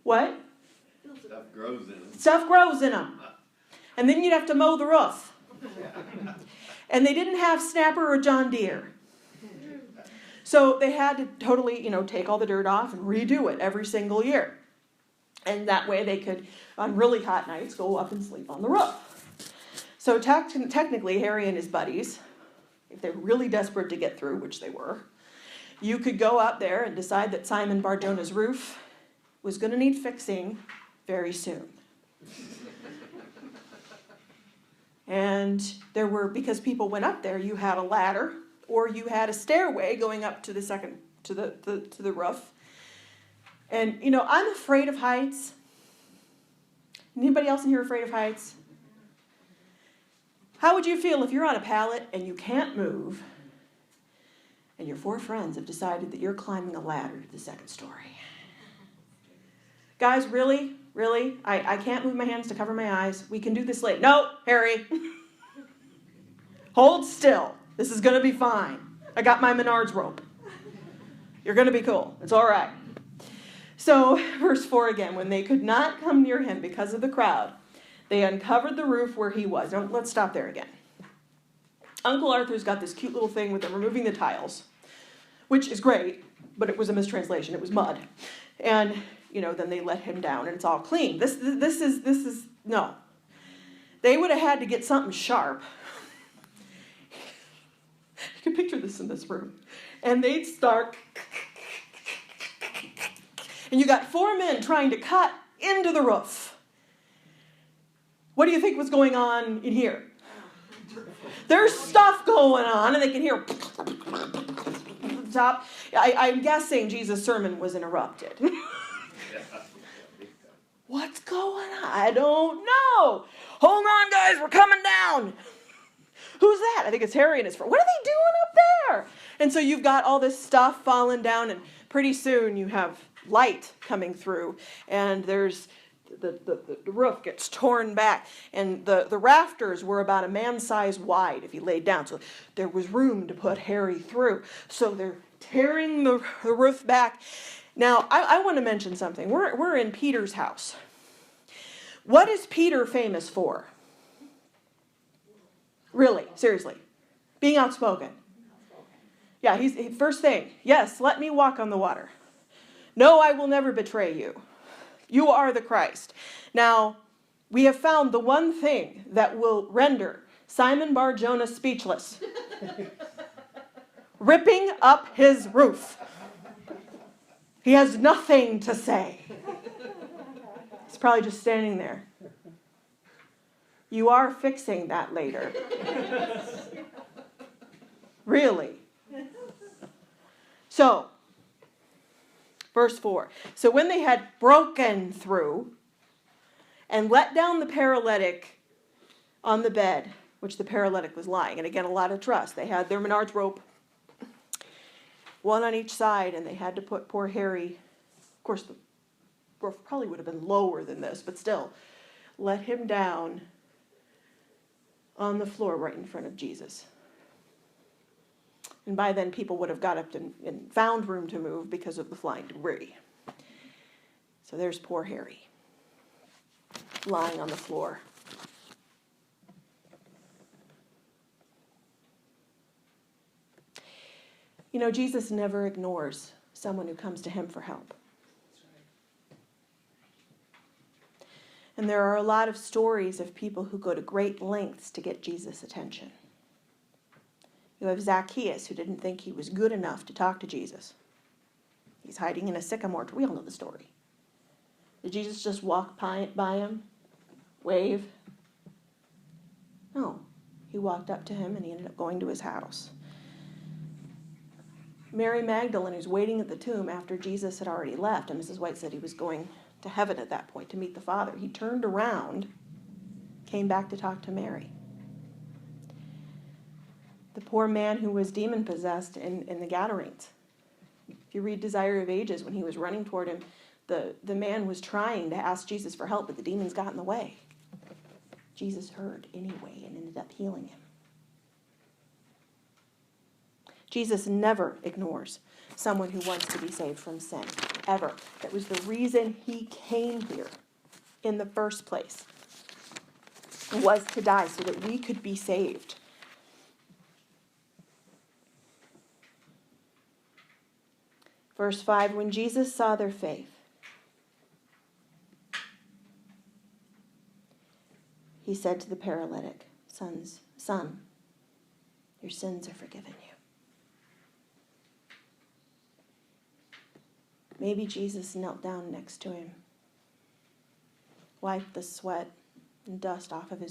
What? Stuff grows in them. Stuff grows in them. And then you'd have to mow the roof. And they didn't have Snapper or John Deere. So they had to totally, take all the dirt off and redo it every single year. And that way they could, on really hot nights, go up and sleep on the roof. So technically, Harry and his buddies, if they were really desperate to get through, which they were, you could go up there and decide that Simon Bar-Jonah's roof was going to need fixing very soon. And there were, because people went up there, you had a ladder or you had a stairway going up to the roof. And I'm afraid of heights. Anybody else in here afraid of heights? How would you feel if you're on a pallet and you can't move, and your 4 friends have decided that you're climbing a ladder to the 2nd story? Guys, really? Really? I can't move my hands to cover my eyes. We can do this later. No, Harry. Hold still. This is going to be fine. I got my Menards rope. You're going to be cool. It's all right. So, verse 4 again. When they could not come near him because of the crowd, they uncovered the roof where he was. Now, let's stop there again. Uncle Arthur's got this cute little thing with them removing the tiles, which is great, but it was a mistranslation. It was mud. And, then they let him down and it's all clean. This is, no. They would have had to get something sharp. You can picture this in this room. And they'd start, and you got 4 men trying to cut into the roof. What do you think was going on in here? There's stuff going on, and they can hear top. I'm guessing Jesus' sermon was interrupted. What's going on? I don't know. Hold on, guys, we're coming down. Who's that? I think it's Harry and his friend. What are they doing up there? And so you've got all this stuff falling down, and pretty soon you have light coming through, and there's the roof gets torn back, and the rafters were about a man's size wide if he laid down, so there was room to put Harry through. So they're tearing the roof back. Now, I want to mention something. We're in Peter's house. What is Peter famous for? Really, seriously. Being outspoken. Yeah, first thing, yes, let me walk on the water. No, I will never betray you. You are the Christ. Now, we have found the one thing that will render Simon Bar-Jonah speechless. Ripping up his roof. He has nothing to say. He's probably just standing there. You are fixing that later. Really. So, verse 4. So when they had broken through and let down the paralytic on the bed, which the paralytic was lying, and again, a lot of trust. They had their Menards rope, one on each side, and they had to put poor Harry, of course, the roof probably would have been lower than this, but still, let him down on the floor right in front of Jesus. And by then, people would have got up and found room to move because of the flying debris. So there's poor Harry, lying on the floor. Jesus never ignores someone who comes to him for help. And there are a lot of stories of people who go to great lengths to get Jesus' attention. You have Zacchaeus, who didn't think he was good enough to talk to Jesus. He's hiding in a sycamore tree. We all know the story. Did Jesus just walk by him? Wave? No. He walked up to him and he ended up going to his house. Mary Magdalene, who's waiting at the tomb after Jesus had already left, and Mrs. White said he was going to heaven at that point to meet the Father. He turned around, came back to talk to Mary. The poor man who was demon-possessed in the Gadarenes. If you read Desire of Ages, when he was running toward him, the man was trying to ask Jesus for help, but the demons got in the way. Jesus heard anyway and ended up healing him. Jesus never ignores someone who wants to be saved from sin. ever. That was the reason he came here in the first place, was to die so that we could be saved. Verse 5, when Jesus saw their faith, he said to the paralytic, Son, your sins are forgiven you. Maybe Jesus knelt down next to him, wiped the sweat and dust off of his